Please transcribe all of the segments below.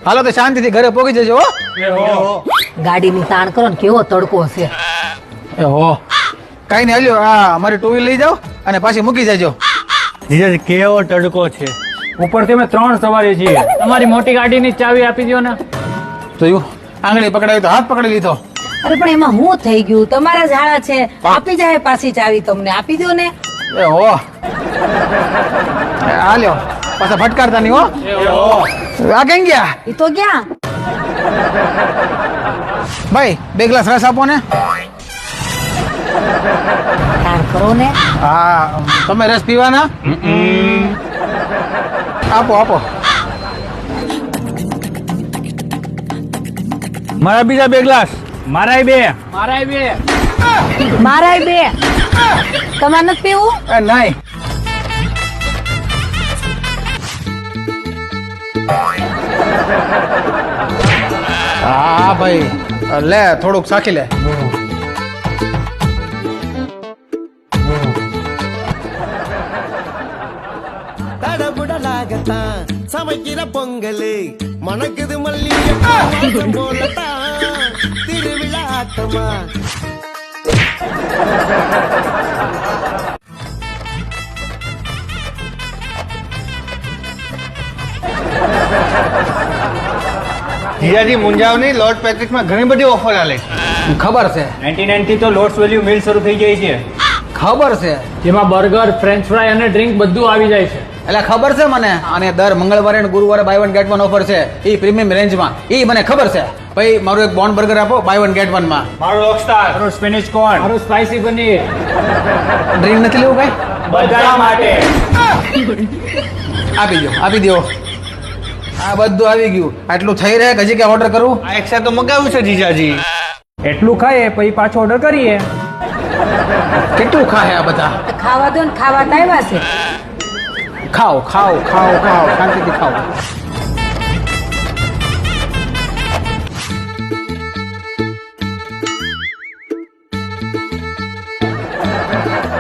હાલો તો શાંતિથી ઘરે પહોંચી જજો હો. ગાડીની તાણ કરો ને કેવો તડકો છે. એ હો કઈ નહીં હાલ્યો આ અમારી ટુ વ્હીલ લઈ જાઓ અને પાછી મૂકી જજો. જીજાજી કેવો તડકો છે. ઉપરથી અમે 3 સવારી છીએ. તમારી મોટી ગાડીની ચાવી આપી દો ને. જોયું આંગળી પકડાવી તો હાથ પકડી લીધો. અરે પણ એમાં હું થઈ ગયું, તમારા ઝાડા છે, આપી જાય પાછી ચાવી, તમને આપી દો ને. એ હો હાલ્યો પાછા ફટકારતા નહીં હો. આ કઈ ગયા એ તો ક્યાં ભાઈ 2 ગ્લાસ રસ આપો ને. તાણ કરો ને. હા તમે રસ પીવાના? આપો આપો. મારા બીજા 2 ગ્લાસ. મારાય 2. મારાય 2. મારાય 2. તમારે નથી પીવું? નહીં હા ભાઈ લે થોડુંક સાખી લે. தடபுடலாகத்தா சமைக்கிற பொங்கலு மணக்குது மல்லிகை போலத்தான் திருவிழா ஆட்டமா. જીજાજી મુંજાવ નહીં, લોર્ડ પેટ્રિકમાં ઘણી બધી ઓફર આલે. ખબર છે 99 થી તો લોટ્સ વેલ્યુ મિલ શરૂ થઈ જાય છે. ખબર છે જેમાં બર્ગર, ફ્રેન્ચ ફ્રાય અને ડ્રિંક બધું આવી જાય છે. એટલે ખબર છે મને. અને દર મંગળવારે અને ગુરુવારે buy one get one offer છે એ પ્રીમિયમ રેન્જમાં. એ મને ખબર છે. ભાઈ મારું એક બોન્ડ બર્ગર આપો બાય વન ગેટ વન માં. મારો રોકસ્ટાર. મારું સ્પિનિચ કોર્ન, મારું સ્પાઈસી પનીર. ડ્રિંક નથી લેવું ભાઈ? બધા માટે. આપી દો. આ બધું આવી ગયું. આટલું થઈ રહે કે હજી કે ઓર્ડર કરું? આ એક સાથે તો મગાવ્યું છે જીજાજી. એટલું ખાઈએ પછી પાછો ઓર્ડર કરીએ. કેટલું ખાય આ બધા? તો ખાવા દો ને, ખાવા તો આવ્યા છે. ખાઓ ખાઓ ખાઓ ખાઓ શાંતિથી ખાઓ.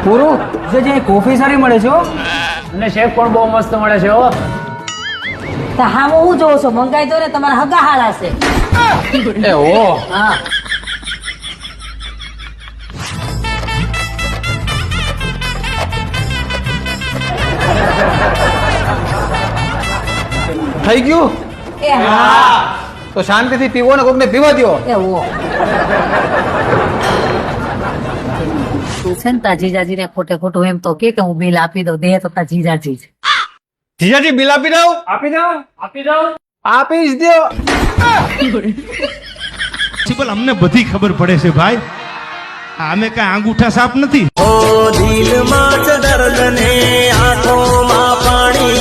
પૂરું જે કોફી સારી મળે છે હો. અને શેક પણ બહુ મસ્ત મળે છે હો. તો હા હું જોઉં છું, મંગાઈ દો ને, તમારા હગા હાળા છે. એ હો હા થઈ ગયું? એ હા તો શાંતિથી પીવો ને કોકને પીવા દો. એવો તું છે ને તા જીજાજી ને ખોટે ખોટું એમ તો કે હું બિલ આપી દઉં, દે તો તા જીજાજી જ. જીજાજી બિલ આપી દઉં. આપી દો. આપી જ દો. પ્રિન્સિપલ અમને બધી ખબર પડે છે ભાઈ, અમે કઈ આંગૂઠા સાપ નથી. ઓ દિલમાં જ દર્દ ને આંખોમાં પાણી.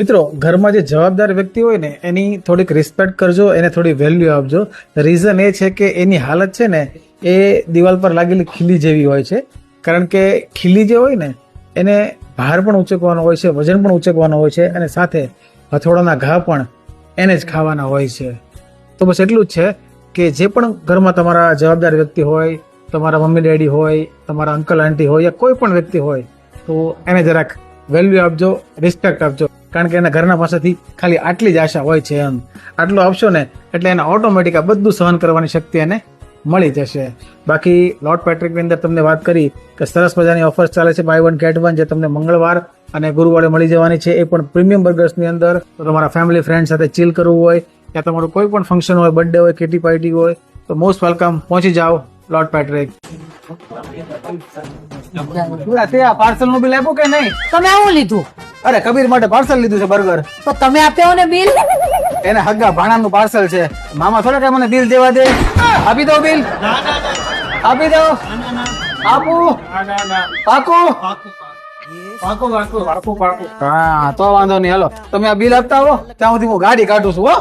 મિત્રો ઘરમાં જે જવાબદાર વ્યક્તિ હોય ને એની થોડીક રિસ્પેક્ટ કરજો, એને થોડી વેલ્યુ આપજો. રીઝન એ છે કે એની હાલત છે ને એ દિવાલ પર લાગેલી ખીલી જેવી હોય છે. કારણ કે ખીલી જે હોય ને એને ભાર પણ ઉચકવાનો હોય છે, વજન પણ ઉચકવાનો હોય છે, અને સાથે હથોડાના ઘા પણ એને જ ખાવાના હોય છે. તો બસ એટલું જ છે કે જે પણ ઘરમાં તમારા જવાબદાર વ્યક્તિ હોય, તમારા મમ્મી ડેડી હોય, તમારા અંકલ આંટી હોય, યા કોઈ પણ વ્યક્તિ હોય તો એને જરાક વેલ્યુ આપજો, રિસ્પેક્ટ આપજો. કારણ કે એના ઘરના પાસેથી ખાલી આટલી જ આશા હોય છે. એમ આટલું આપશો ને એટલે એને ઓટોમેટિક આ બધું સહન કરવાની શક્તિ એને મળી જશે. બાકી લોર્ડ પેટ્રિકની અંદર તમને વાત કરી કે સરસ મજાની ઓફર્સ ચાલે છે બાય વન ગેટ વન, જે તમને મંગળવાર અને ગુરુવારે મળી જવાની છે. એ પણ પ્રીમિયમ બર્ગર્સની અંદર. તો તમારા ફેમિલી ફ્રેન્ડ સાથે ચીલ કરવું હોય, યા તમારું કોઈ પણ ફંક્શન હોય, બર્થડે હોય, કિટી પાર્ટી હોય, તો મોસ્ટ વેલકમ. પહોંચી જાઓ લોર્ડ પેટ્રિક. પાર્સલ નું બિલ આપ્યું કે નહીં? તમે આવું લીધું? અરે કબીર માટે પાર્સલ લીધું છે બર્ગર. તો તમે આપ્યો ને બિલ? એને હગ્ગા ભાણાનું પાર્સલ છે. મામા થોડા કઈ મને બિલ દેવા દે. આપી દો બિલ. આપી દો. આપું પાકું. હા તો વાંધો નહીં. હાલો તમે આ બિલ આપતા આવો ત્યાં સુધી હું ગાડી કાઢું છું. હો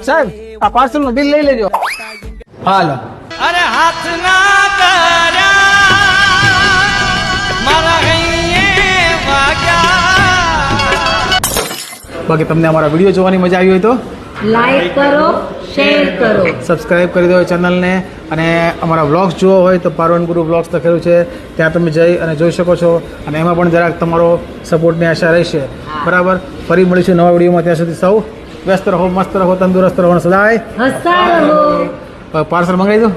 સાહેબ આ પાર્સલ નું બિલ લઈ લેજો. હાલો. અરે હાથ ના કર્યા મારા હૈયે વાગ્યા. બાકી તમને અમારા વિડીયો જોવાની મજા આવી હોય તો લાઈક કરો, શેર કરો, સબસ્ક્રાઇબ કરી દો ચેનલને. અને અમારા વ્લોગ્સ જોવો હોય તો પાર્વન ગુરુ વ્લોગ્સ લખેલું છે, ત્યાં તમે જઈ અને જોઈ શકો છો. અને એમાં પણ જરાક તમારો સપોર્ટની આશા રહેશે. બરાબર. ફરી મળીશું નવા વિડીયોમાં. ત્યાં સુધી સૌ વ્યસ્ત રહો, મસ્ત રહો, તંદુરસ્ત રહો અને સદાય હસતા રહો. પાર્સલ મંગાવી દો.